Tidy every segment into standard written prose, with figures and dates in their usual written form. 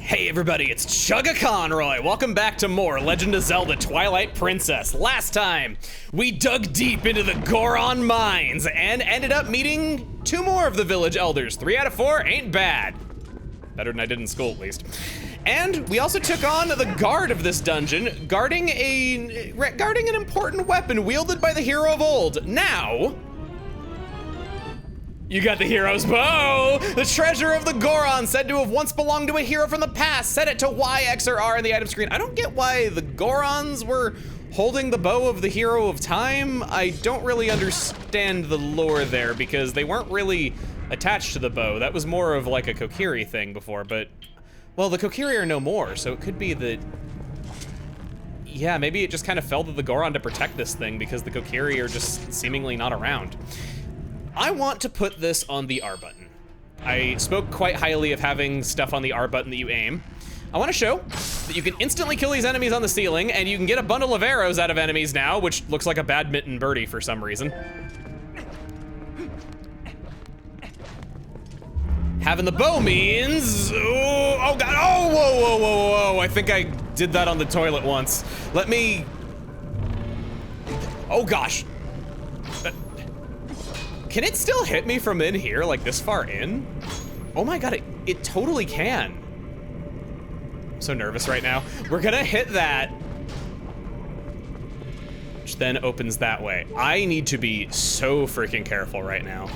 Hey everybody, it's Chugga Conroy. Welcome back to more Legend of Zelda Twilight Princess. Last time, we dug deep into the Goron mines and ended up meeting 2 more of the village elders. 3 out of 4 ain't bad. Better than I did in school, at least. And we also took on the guard of this dungeon, guarding an important weapon wielded by the hero of old. Now, you got the hero's bow! The treasure of the Goron, said to have once belonged to a hero from the past. Set it to Y, X, or R in the item screen. I don't get why the Gorons were holding the bow of the hero of time. I don't really understand the lore there because they weren't really attached to the bow. That was more of like a Kokiri thing before, but, well, the Kokiri are no more, so it could be that, yeah, maybe it just kind of fell to the Goron to protect this thing because the Kokiri are just seemingly not around. I want to put this on the R button. I spoke quite highly of having stuff on the R button that you aim. I want to show that you can instantly kill these enemies on the ceiling, and you can get a bundle of arrows out of enemies now, which looks like a badminton birdie for some reason. Having the bow means, oh god, oh, whoa, whoa, whoa, whoa, I think I did that on the toilet once. Let me, oh gosh. Can it still hit me from in here, like this far in? Oh my god, it totally can. I'm so nervous right now. We're gonna hit that, which then opens that way. I need to be so freaking careful right now.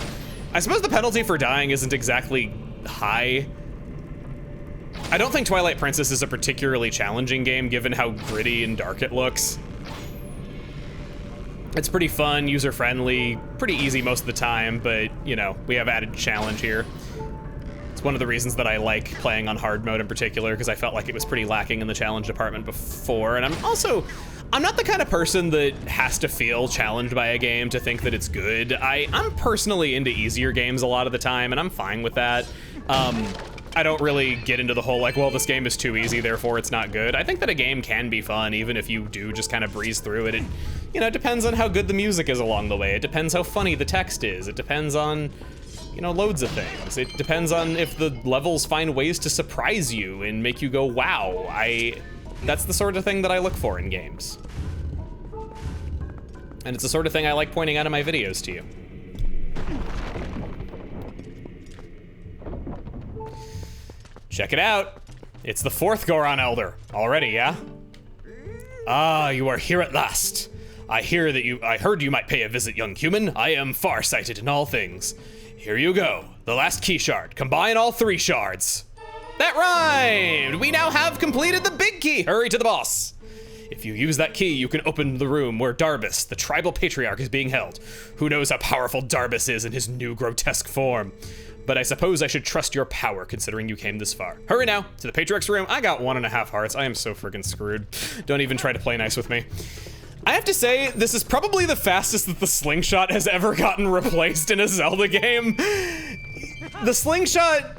I suppose the penalty for dying isn't exactly high. I don't think Twilight Princess is a particularly challenging game given how gritty and dark it looks. It's pretty fun, user-friendly, pretty easy most of the time, but, you know, we have added challenge here. It's one of the reasons that I like playing on hard mode in particular, because I felt like it was pretty lacking in the challenge department before, and I'm not the kind of person that has to feel challenged by a game to think that it's good. I'm personally into easier games a lot of the time, and I'm fine with that. I don't really get into the whole, like, well, this game is too easy, therefore it's not good. I think that a game can be fun, even if you do just kind of breeze through it. You know, it depends on how good the music is along the way. It depends how funny the text is. It depends on, you know, loads of things. It depends on if the levels find ways to surprise you and make you go, wow. That's the sort of thing that I look for in games. And it's the sort of thing I like pointing out in my videos to you. Check it out. It's the 4th Goron Elder. Already, yeah? Ah, you are here at last. I heard you might pay a visit, young human. I am farsighted in all things. Here you go. The last key shard. Combine all 3 shards. That rhymed! We now have completed the big key. Hurry to the boss. If you use that key, you can open the room where Darbus, the tribal patriarch, is being held. Who knows how powerful Darbus is in his new grotesque form? But I suppose I should trust your power, considering you came this far. Hurry now, to the Patriarch's room. I got 1.5 hearts. I am so freaking screwed. Don't even try to play nice with me. I have to say, this is probably the fastest that the slingshot has ever gotten replaced in a Zelda game. The slingshot,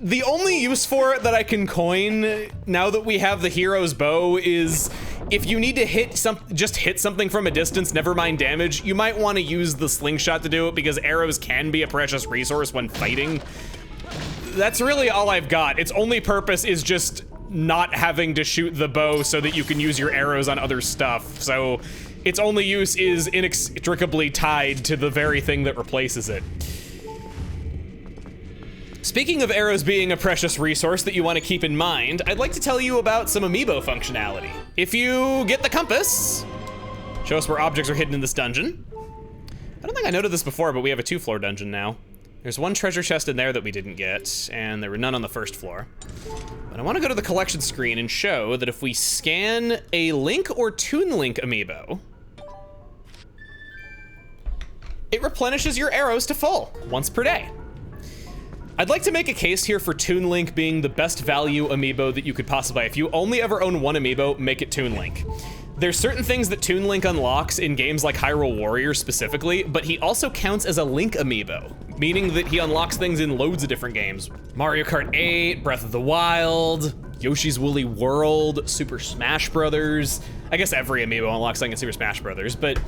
the only use for it that I can coin now that we have the hero's bow is if you need to just hit something from a distance, never mind damage, you might want to use the slingshot to do it because arrows can be a precious resource when fighting. That's really all I've got. Its only purpose is just not having to shoot the bow so that you can use your arrows on other stuff. So its only use is inextricably tied to the very thing that replaces it. Speaking of arrows being a precious resource that you want to keep in mind, I'd like to tell you about some Amiibo functionality. If you get the compass, show us where objects are hidden in this dungeon. I don't think I noted this before, but we have a 2-floor dungeon now. There's 1 treasure chest in there that we didn't get, and there were none on the 1st floor. But I want to go to the collection screen and show that if we scan a Link or Toon Link Amiibo, it replenishes your arrows to full, once per day. I'd like to make a case here for Toon Link being the best value Amiibo that you could possibly buy. If you only ever own 1 Amiibo, make it Toon Link. There's certain things that Toon Link unlocks in games like Hyrule Warriors specifically, but he also counts as a Link Amiibo, meaning that he unlocks things in loads of different games. Mario Kart 8, Breath of the Wild, Yoshi's Woolly World, Super Smash Brothers. I guess every Amiibo unlocks something in Super Smash Brothers, but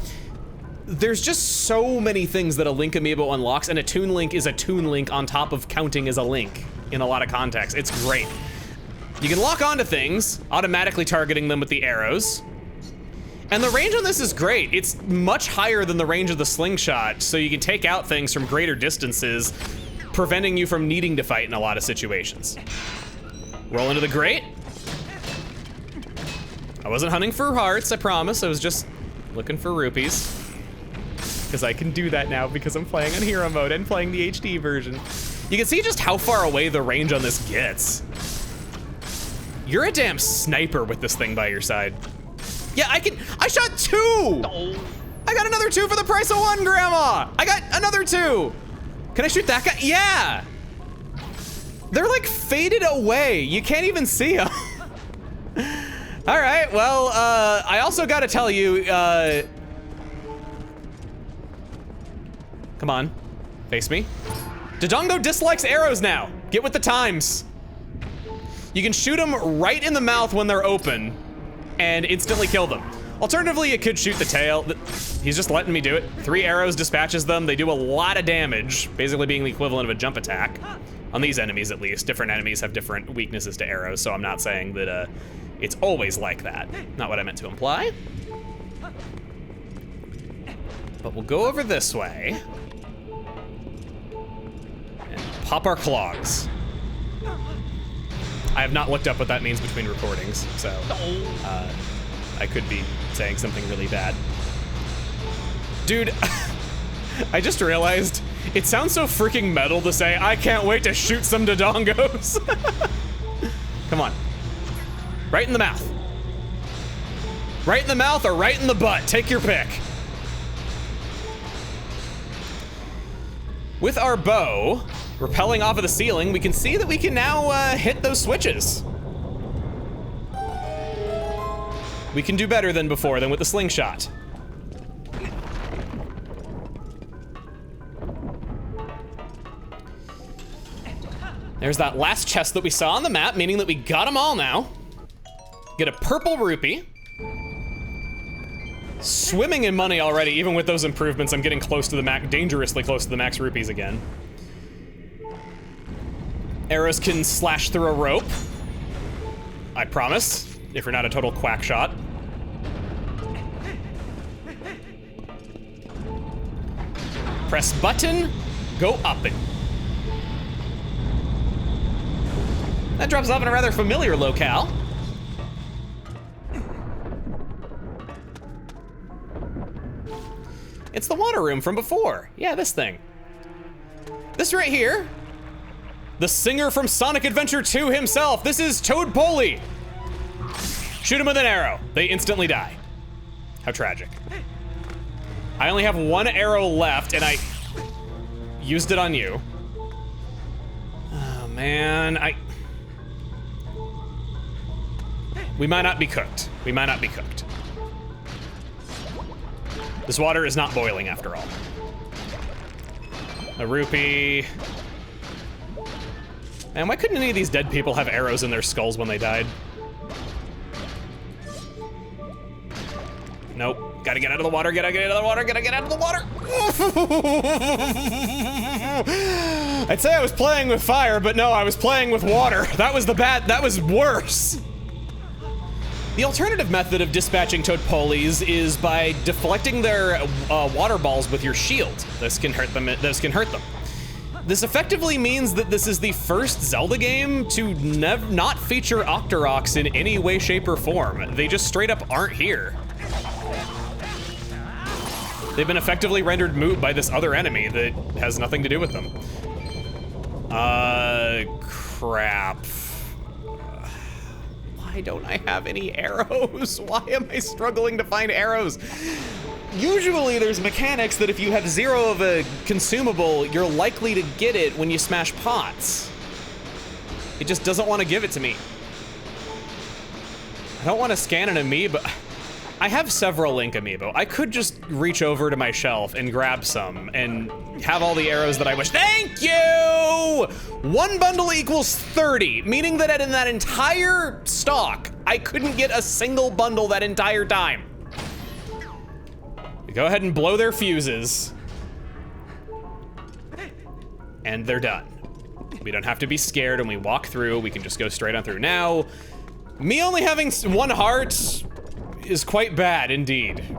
there's just so many things that a Link Amiibo unlocks, and a Toon Link is a Toon Link on top of counting as a Link in a lot of contexts. It's great. You can lock onto things, automatically targeting them with the arrows. And the range on this is great. It's much higher than the range of the slingshot, so you can take out things from greater distances, preventing you from needing to fight in a lot of situations. Roll into the grate. I wasn't hunting for hearts, I promise. I was just looking for rupees. Because I can do that now because I'm playing on hero mode and playing the HD version. You can see just how far away the range on this gets. You're a damn sniper with this thing by your side. Yeah, I shot 2! I got another 2 for the price of 1, Grandma! I got another 2! Can I shoot that guy? Yeah! They're like faded away. You can't even see them. All right, well, I also gotta tell you, come on, face me. Dodongo dislikes arrows now. Get with the times. You can shoot them right in the mouth when they're open and instantly kill them. Alternatively, you could shoot the tail. He's just letting me do it. 3 arrows dispatches them. They do a lot of damage, basically being the equivalent of a jump attack. On these enemies, at least. Different enemies have different weaknesses to arrows, so I'm not saying that it's always like that. Not what I meant to imply. But we'll go over this way and pop our clogs. I have not looked up what that means between recordings, so I could be saying something really bad. Dude, I just realized it sounds so freaking metal to say, I can't wait to shoot some Dodongos. Come on. Right in the mouth. Right in the mouth or right in the butt, take your pick. With our bow rappelling off of the ceiling, we can see that we can now hit those switches. We can do better than before, than with the slingshot. There's that last chest that we saw on the map, meaning that we got them all now. Get a purple rupee. Swimming in money already, even with those improvements. I'm getting close to the max, dangerously close to the max rupees again. Arrows can slash through a rope. I promise, if you're not a total quack shot. Press button, go up it. That drops off in a rather familiar locale. It's the water room from before. Yeah, this thing. This right here. The singer from Sonic Adventure 2 himself. This is Toad Poley. Shoot him with an arrow. They instantly die. How tragic. I only have 1 arrow left and I used it on you. Oh man, we might not be cooked. We might not be cooked. This water is not boiling after all. A rupee. Man, why couldn't any of these dead people have arrows in their skulls when they died? Nope. Gotta get out of the water, gotta get out of the water, gotta get out of the water. I'd say I was playing with fire, but no, I was playing with water. That was that was worse. The alternative method of dispatching Toad Polies is by deflecting their water balls with your shield. This can hurt them. This effectively means that this is the first Zelda game to not feature Octoroks in any way, shape, or form. They just straight up aren't here. They've been effectively rendered moot by this other enemy that has nothing to do with them. Crap. Why don't I have any arrows? Why am I struggling to find arrows? Usually there's mechanics that if you have 0 of a consumable, you're likely to get it when you smash pots. It just doesn't want to give it to me. I don't want to scan an Amiibo. I have several Link Amiibo. I could just reach over to my shelf and grab some and have all the arrows that I wish. Thank you! 1 bundle equals 30, meaning that in that entire stock, I couldn't get a single bundle that entire time. Go ahead and blow their fuses. And they're done. We don't have to be scared when we walk through. We can just go straight on through. Now, me only having 1 heart is quite bad indeed.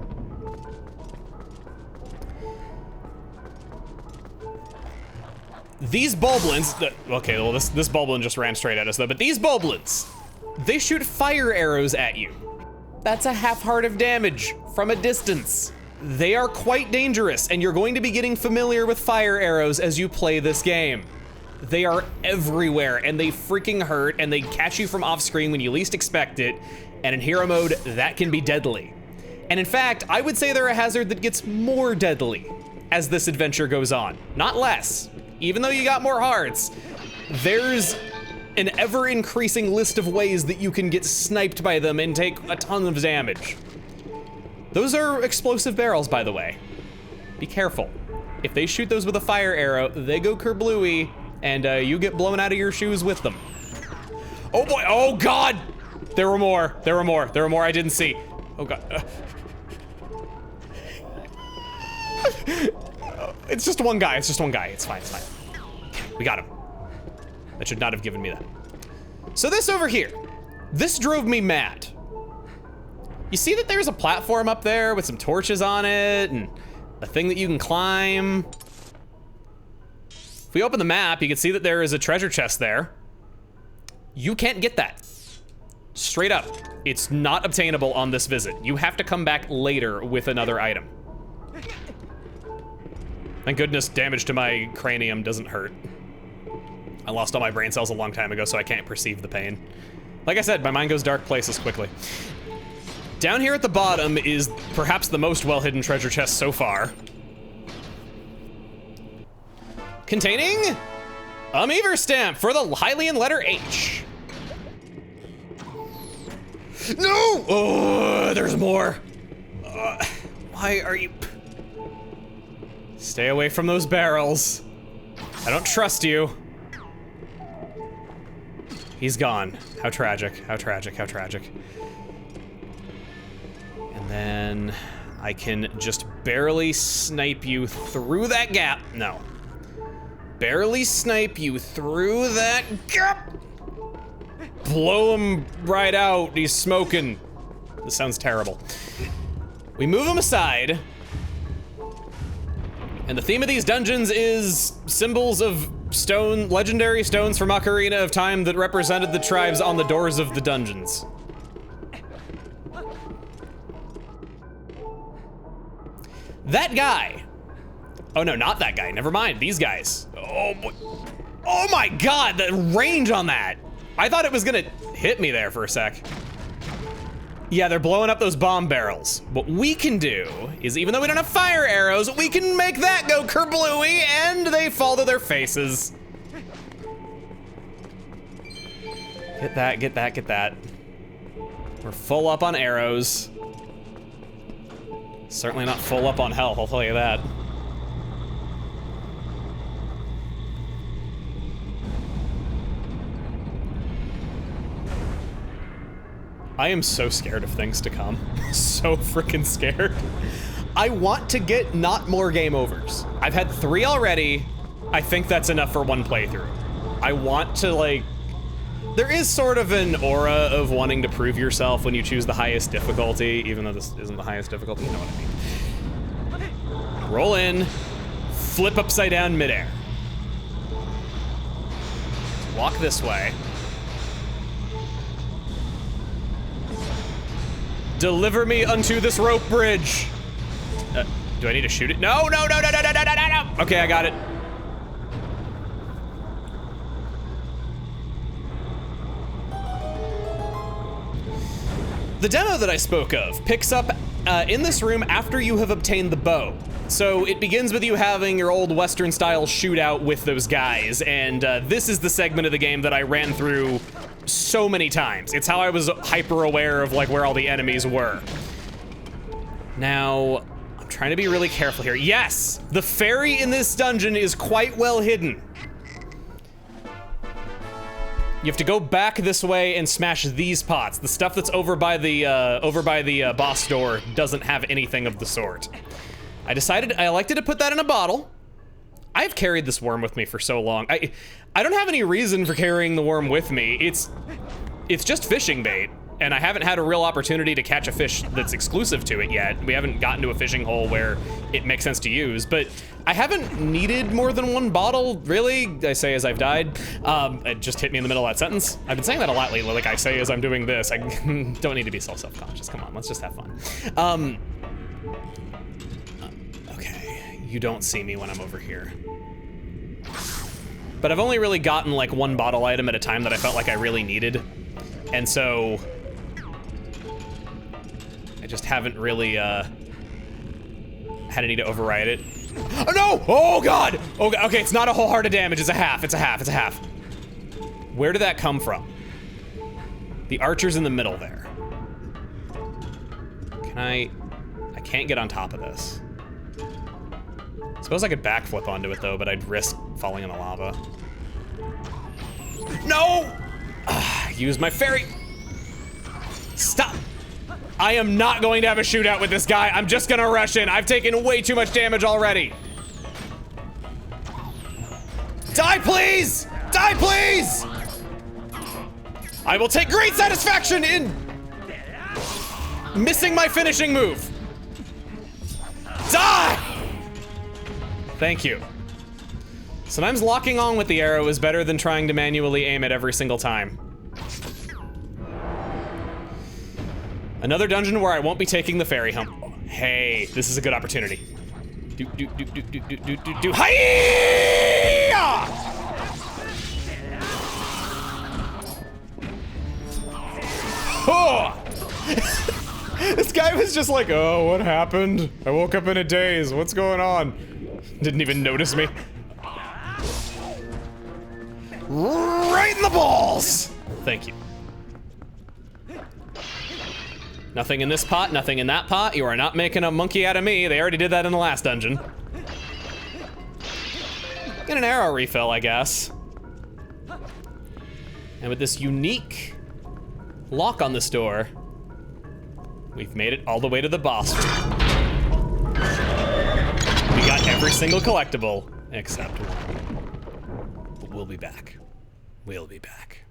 These Bulblins, okay, well this Bulblin just ran straight at us though, but these Bulblins, they shoot fire arrows at you. That's a half heart of damage from a distance. They are quite dangerous, and you're going to be getting familiar with fire arrows as you play this game. They are everywhere, and they freaking hurt, and they catch you from off screen when you least expect it, and in hero mode, that can be deadly. And in fact, I would say they're a hazard that gets more deadly as this adventure goes on, not less. Even though you got more hearts, there's an ever-increasing list of ways that you can get sniped by them and take a ton of damage. Those are explosive barrels, by the way. Be careful. If they shoot those with a fire arrow, they go kerblooey, and you get blown out of your shoes with them. Oh boy, oh God! There were more, there were more, there were more I didn't see. Oh God. It's just one guy, it's just one guy. It's fine, it's fine. Okay, we got him. That should not have given me that. So this over here, this drove me mad. You see that there's a platform up there with some torches on it and a thing that you can climb. If we open the map, you can see that there is a treasure chest there. You can't get that. Straight up, it's not obtainable on this visit. You have to come back later with another item. Thank goodness damage to my cranium doesn't hurt. I lost all my brain cells a long time ago, so I can't perceive the pain. Like I said, my mind goes dark places quickly. Down here at the bottom is perhaps the most well-hidden treasure chest so far. Containing Amiibo stamp for the Hylian letter H. No! Oh, there's more. Why are you... Stay away from those barrels. I don't trust you. He's gone. How tragic, how tragic, how tragic. And then I can just barely snipe you through that gap. No. Barely snipe you through that gap. Blow him right out. He's smoking. This sounds terrible. We move him aside. And the theme of these dungeons is symbols of stone, legendary stones from Ocarina of Time that represented the tribes on the doors of the dungeons. That guy. Oh no, not that guy, never mind, these guys. Oh boy. Oh my God, the range on that. I thought it was gonna hit me there for a sec. Yeah, they're blowing up those bomb barrels. What we can do is, even though we don't have fire arrows, we can make that go kerblooey and they fall to their faces. Get that, get that, get that. We're full up on arrows. Certainly not full up on health, I'll tell you that. I am so scared of things to come. So freaking scared. I want to get not more game overs. I've had 3 already. I think that's enough for 1 playthrough. I want to like, there is sort of an aura of wanting to prove yourself when you choose the highest difficulty, even though this isn't the highest difficulty, you know what I mean. Roll in, flip upside down midair. Walk this way. Deliver me unto this rope bridge. Do I need to shoot it? No, no, no, no, no, no, no, no, no. Okay, I got it. The demo that I spoke of picks up in this room after you have obtained the bow. So it begins with you having your old Western style shootout with those guys, and this is the segment of the game that I ran through so many times. It's how I was hyper aware of like where all the enemies were. Now, I'm trying to be really careful here. Yes, the fairy in this dungeon is quite well hidden. You have to go back this way and smash these pots. The stuff that's over by the boss door doesn't have anything of the sort. I elected to put that in a bottle. I've carried this worm with me for so long. I don't have any reason for carrying the worm with me. It's just fishing bait, and I haven't had a real opportunity to catch a fish that's exclusive to it yet. We haven't gotten to a fishing hole where it makes sense to use, but I haven't needed more than one bottle, really. I say as I've died. It just hit me in the middle of that sentence. I've been saying that a lot lately, like I say as I'm doing this. I don't need to be so self-conscious. Come on, let's just have fun. Okay, you don't see me when I'm over here. But I've only really gotten like one bottle item at a time that I felt like I really needed. And so I just haven't really had a need to override it. Oh no! Oh God! Oh, okay, it's not a whole heart of damage, it's a half, it's a half, it's a half. Where did that come from? The archer's in the middle there. Can I can't get on top of this. Suppose I could backflip onto it though, but I'd risk falling in the lava. No! Use my fairy. Stop! I am not going to have a shootout with this guy. I'm just gonna rush in. I've taken way too much damage already. Die, please! Die, please! I will take great satisfaction in missing my finishing move. Die! Thank you. Sometimes locking on with the arrow is better than trying to manually aim it every single time. Another dungeon where I won't be taking the fairy hump. Hey, this is a good opportunity. Hi-ya! Oh! This guy was just like, oh, what happened? I woke up in a daze. What's going on? Didn't even notice me. Right in the balls! Thank you. Nothing in this pot, nothing in that pot. You are not making a monkey out of me. They already did that in the last dungeon. Get an arrow refill, I guess. And with this unique lock on this door, we've made it all the way to the boss. We got every single collectible except one. But we'll be back. We'll be back.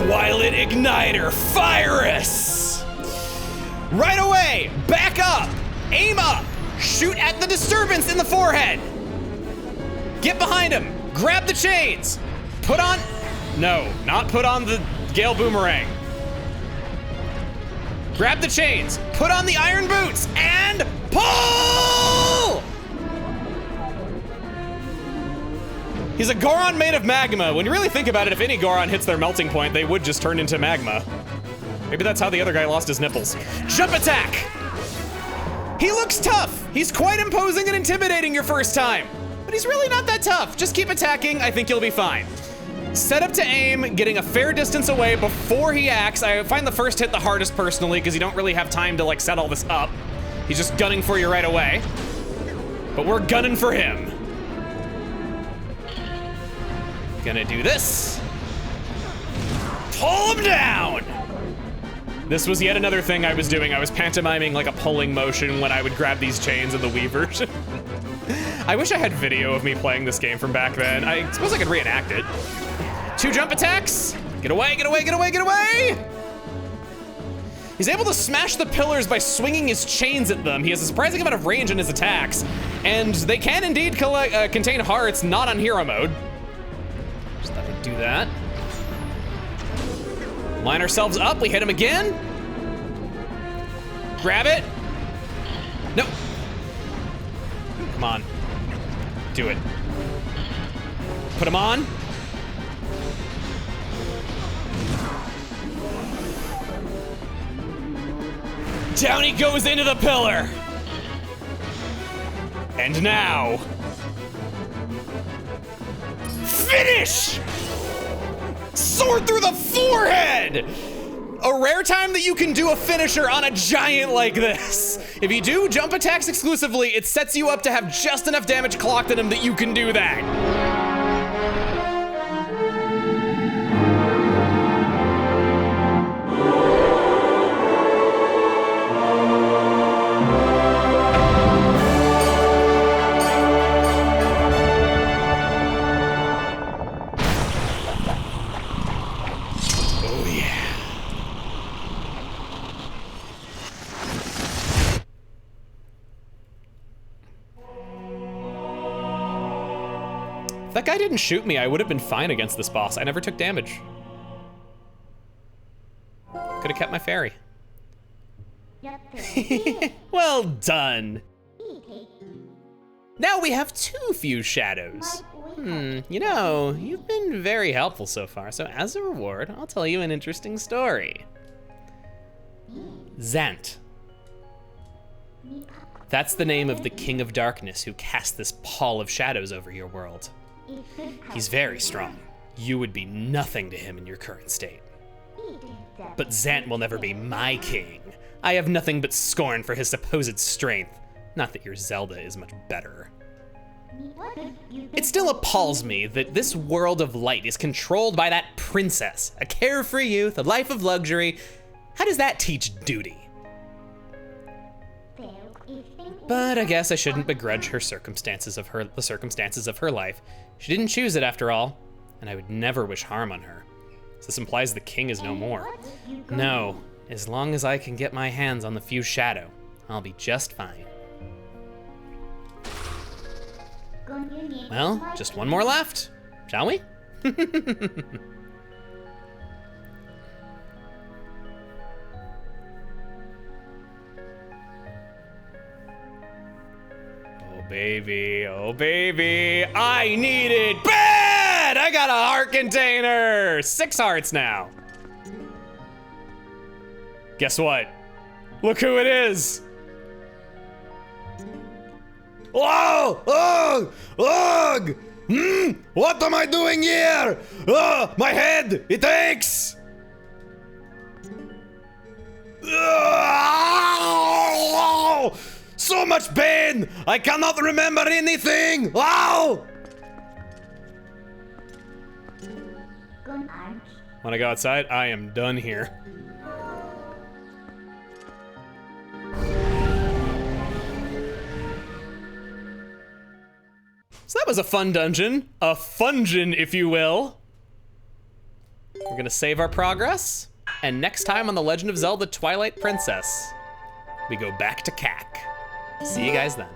Twilight Igniter, Fyrus! Right away, back up, aim up, shoot at the disturbance in the forehead. Get behind him, grab the chains, put on, no, not put on the Gale Boomerang. Grab the chains, put on the iron boots, and pull! He's a Goron made of magma. When you really think about it, if any Goron hits their melting point, they would just turn into magma. Maybe that's how the other guy lost his nipples. Jump attack! He looks tough. He's quite imposing and intimidating your first time. But he's really not that tough. Just keep attacking, I think you'll be fine. Set up to aim, getting a fair distance away before he acts. I find the first hit the hardest personally, because you don't really have time to like set all this up. He's just gunning for you right away. But we're gunning for him. Gonna do this. Pull him down! This was yet another thing I was doing. I was pantomiming like a pulling motion when I would grab these chains in the Wii version. I wish I had video of me playing this game from back then. I suppose I could reenact it. 2 jump attacks. Get away, get away, get away, get away! He's able to smash the pillars by swinging his chains at them. He has a surprising amount of range in his attacks, and they can indeed contain hearts, not on hero mode. Just thought we'd do that. Line ourselves up, we hit him again. Grab it. No. Come on. Do it. Put him on. Down he goes into the pillar. And now, finish! Sword through the forehead! A rare time that you can do a finisher on a giant like this. If you do jump attacks exclusively, it sets you up to have just enough damage clocked in him that you can do that. If that guy didn't shoot me, I would have been fine against this boss. I never took damage. Could have kept my fairy. Well done. Now we have 2 fused shadows. You know, you've been very helpful so far, so as a reward, I'll tell you an interesting story. Zant. That's the name of the King of Darkness who cast this pall of shadows over your world. He's very strong. You would be nothing to him in your current state. But Zant will never be my king. I have nothing but scorn for his supposed strength. Not that your Zelda is much better. It still appalls me that this world of light is controlled by that princess, a carefree youth, a life of luxury. How does that teach duty? But I guess I shouldn't begrudge her the circumstances of her life. She didn't choose it after all, and I would never wish harm on her. So this implies the king is no more. No, as long as I can get my hands on the fused shadow, I'll be just fine. Well, just one more left, shall we? Oh baby, I need it bad! I got a heart container! 6 hearts now. Guess what? Look who it is! Oh! Ugh! Ugh! What am I doing here? My head! It aches! So much pain! I cannot remember anything! Wow! Wanna go outside? I am done here. So that was a fun dungeon. A fungin, if you will. We're gonna save our progress. And next time on The Legend of Zelda Twilight Princess, we go back to CAC. See you guys then.